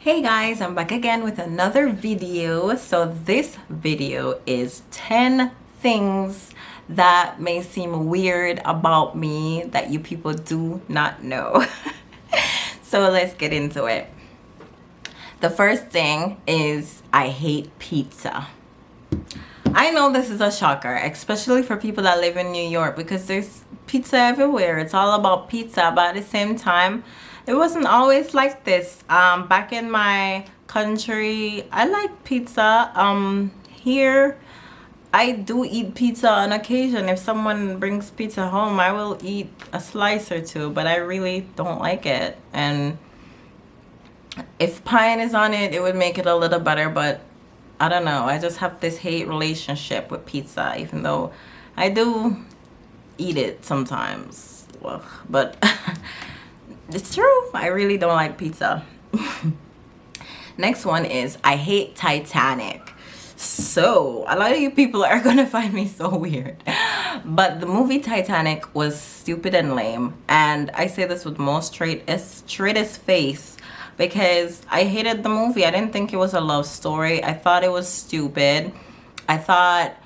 Hey guys, I'm back again with another video. So this video is 10 things that may seem weird about me that you people do not know. So let's get into it. The first thing is I hate pizza. I know this is a shocker, especially for people that live in New York, because there's pizza everywhere. It's all about pizza, but at the same time, it wasn't always like this. Back in my country, I like pizza. Here, I do eat pizza on occasion. If someone brings pizza home, I will eat a slice or two, but I really don't like it. And if pine is on it, it would make it a little better, but I don't know. I just have this hate relationship with pizza, even though I do eat it sometimes. Well, but it's true. I really don't like pizza. Next one is I hate Titanic. So a lot of you people are gonna find me so weird, but the movie Titanic was stupid and lame, and I say this with most straightest face, because I hated the movie. I didn't think it was a love story. I thought it was stupid. I thought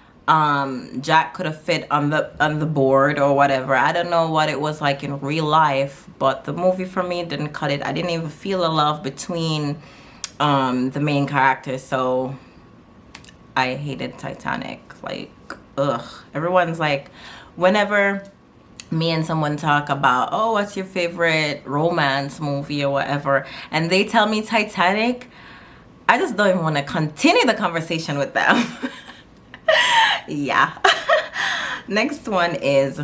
Jack could have fit on the board or whatever. I don't know what it was like in real life, but the movie for me didn't cut it. I didn't even feel a love between the main characters. So I hated Titanic. Like, ugh. Everyone's like, whenever me and someone talk about, oh, what's your favorite romance movie or whatever, and they tell me Titanic, I just don't even want to continue the conversation with them. Yeah. Next one is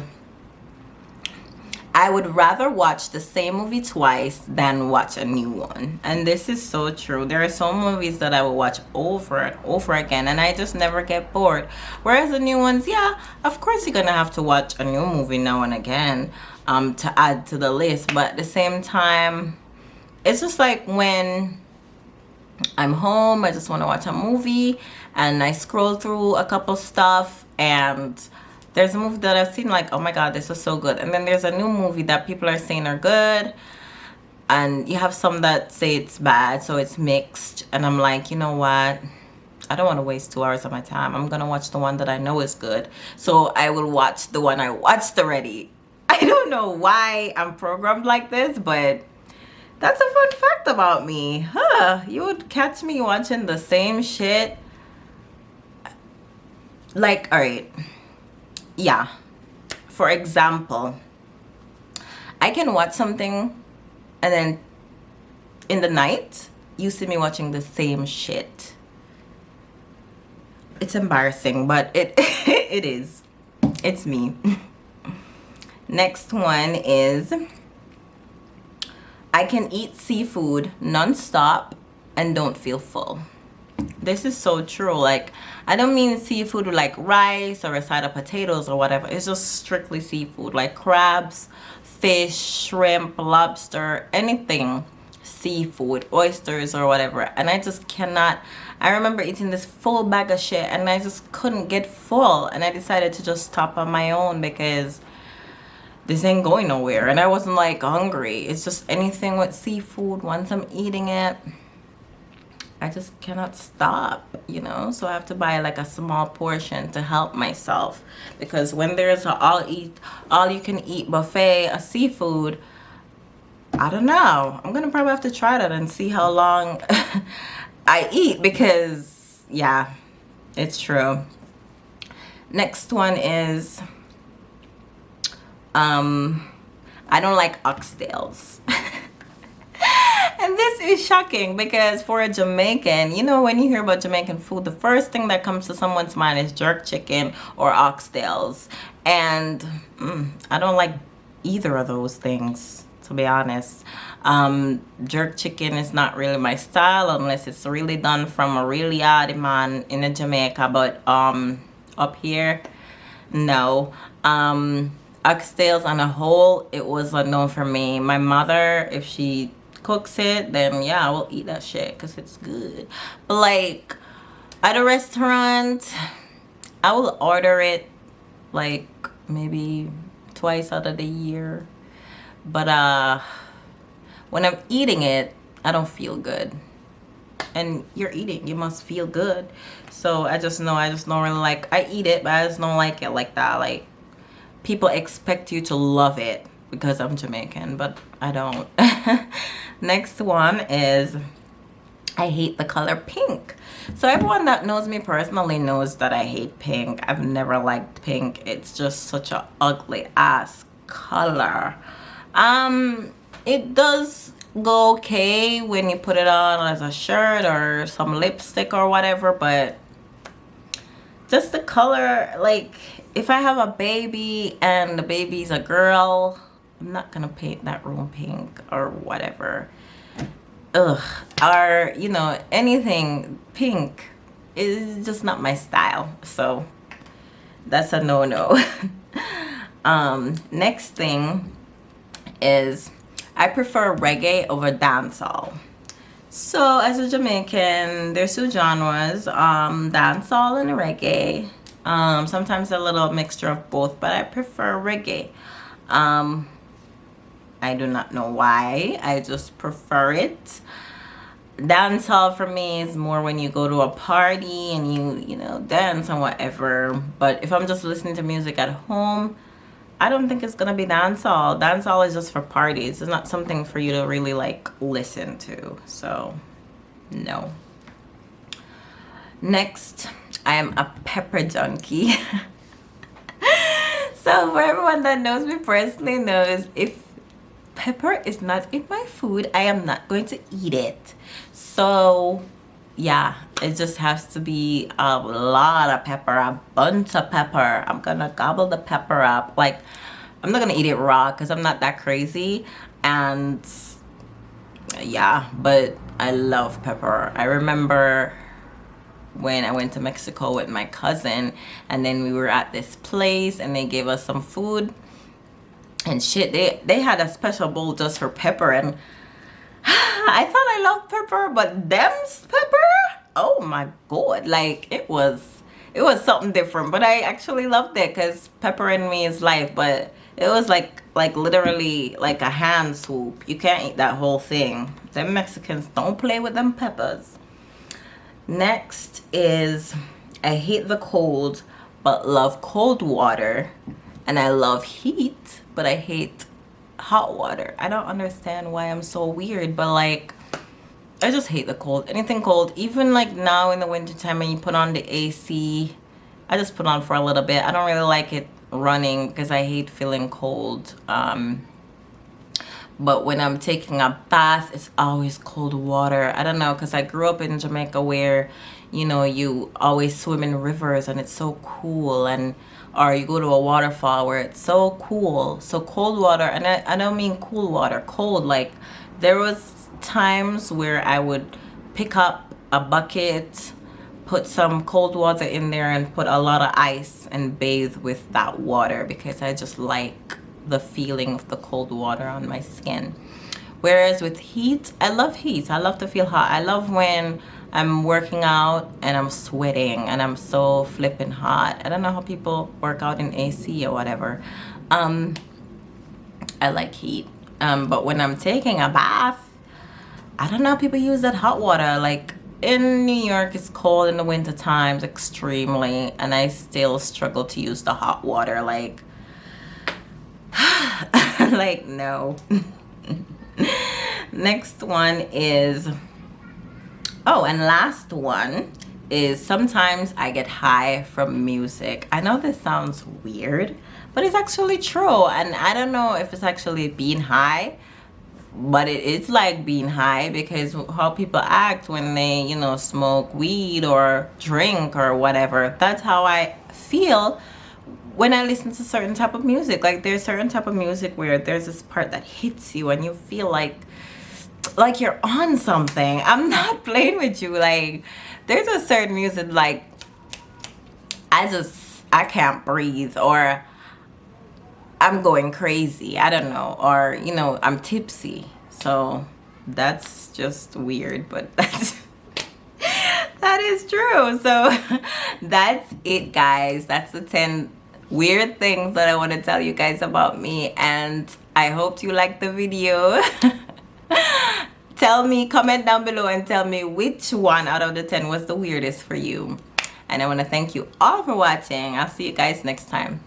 I would rather watch the same movie twice than watch a new one. And this is so true. There are some movies that I will watch over and over again, and I just never get bored. Whereas the new ones, yeah, of course you're gonna have to watch a new movie now and again to add to the list. But at the same time, it's just like when I'm home, I just want to watch a movie, and I scroll through a couple stuff, and there's a movie that I've seen, like, oh my god, this was so good, and then there's a new movie that people are saying are good, and you have some that say it's bad, so it's mixed, and I'm like, you know what, I don't want to waste 2 hours of my time. I'm gonna watch the one that I know is good, so I will watch the one I watched already. I don't know why I'm programmed like this, but that's a fun fact about me. You would catch me watching the same shit. Like, all right. Yeah. For example, I can watch something and then in the night, you see me watching the same shit. It's embarrassing, but it it is. It's me. Next one is I can eat seafood non-stop and don't feel full. This is so true. Like, I don't mean seafood with like rice or a side of potatoes or whatever. It's just strictly seafood, like crabs, fish, shrimp, lobster, anything seafood, oysters or whatever. And I just cannot. I remember eating this full bag of shit and I just couldn't get full, and I decided to just stop on my own because this ain't going nowhere, and I wasn't like hungry. It's just anything with seafood, once I'm eating it, I just cannot stop, you know. So I have to buy like a small portion to help myself, because when there's a all you can eat buffet of seafood, I don't know, I'm gonna probably have to try that and see how long I eat, because yeah, it's true. Next one is I don't like oxtails. And this is shocking, because for a Jamaican, you know, when you hear about Jamaican food, the first thing that comes to someone's mind is jerk chicken or oxtails. And I don't like either of those things, to be honest. Jerk chicken is not really my style unless it's really done from a really odd man in Jamaica, but up here, no. Oxtails on a whole, it was a no for me. My mother, if she cooks it, then yeah, I will eat that shit because it's good. But like at a restaurant, I will order it like maybe twice out of the year. But when I'm eating it, I don't feel good. and you're eating, you must feel good. So I just don't really like, I eat it, but I just don't like it like that. Like, people expect you to love it because I'm Jamaican, but I don't. Next one is, I hate the color pink. So everyone that knows me personally knows that I hate pink. I've never liked pink. It's just such a ugly ass color. It does go okay when you put it on as a shirt or some lipstick or whatever, but just the color, like, if I have a baby and the baby's a girl, I'm not gonna paint that room pink or whatever. Ugh. Or, you know, anything pink is just not my style. So that's a no-no. Next thing is, I prefer reggae over dancehall. So as a Jamaican, there's two genres, dancehall and reggae. Sometimes a little mixture of both, but I prefer reggae. I do not know why. I just prefer it. Dancehall for me is more when you go to a party and you know, dance and whatever. But if I'm just listening to music at home, I don't think it's gonna be dancehall. Dancehall is just for parties. It's not something for you to really like listen to. So no. Next, I am a pepper junkie. So for everyone that knows me personally knows, if pepper is not in my food, I am not going to eat it. So yeah, it just has to be a lot of pepper, a bunch of pepper. I'm gonna gobble the pepper up. Like, I'm not gonna eat it raw because I'm not that crazy. And yeah, but I love pepper. I remember when I went to Mexico with my cousin, and then we were at this place and they gave us some food and shit. They had a special bowl just for pepper, and I thought I loved pepper, but them's pepper, oh my god, like it was something different. But I actually loved it because pepper in me is life. But it was like literally like a hand swoop. You can't eat that whole thing. Them Mexicans don't play with them peppers. Next is, I hate the cold but love cold water, and I love heat but I hate hot water. I don't understand why I'm so weird, but like, I just hate the cold. Anything cold. Even like now in the winter time when you put on the AC, I just put on for a little bit. I don't really like it running because I hate feeling cold. But when I'm taking a bath, it's always cold water. I don't know, because I grew up in Jamaica where, you know, you always swim in rivers and it's so cool, and or you go to a waterfall where it's so cool. So cold water, and I don't mean cool water, cold. Like, there was times where I would pick up a bucket, put some cold water in there, and put a lot of ice and bathe with that water because I just like the feeling of the cold water on my skin. Whereas with heat, I love heat. I love to feel hot. I love when I'm working out and I'm sweating and I'm so flipping hot. I don't know how people work out in AC or whatever. I like heat. But when I'm taking a bath, I don't know how people use that hot water. Like, in New York, it's cold in the winter times extremely, and I still struggle to use the hot water. Like, like, no. Next one is, oh, and last one is, sometimes I get high from music. I know this sounds weird, but it's actually true. And I don't know if it's actually being high, but it is like being high, because how people act when they, you know, smoke weed or drink or whatever, that's how I feel when I listen to certain type of music. Like, there's certain type of music where there's this part that hits you and you feel like you're on something. I'm not playing with you. Like, there's a certain music, like, I can't breathe, or I'm going crazy. I don't know. Or, you know, I'm tipsy. So that's just weird, but that's that is true. So that's it, guys. That's the 10 weird things that I want to tell you guys about me, and I hope you liked the video. Tell me, comment down below and tell me which one out of the 10 was the weirdest for you. And I want to thank you all for watching. I'll see you guys next time.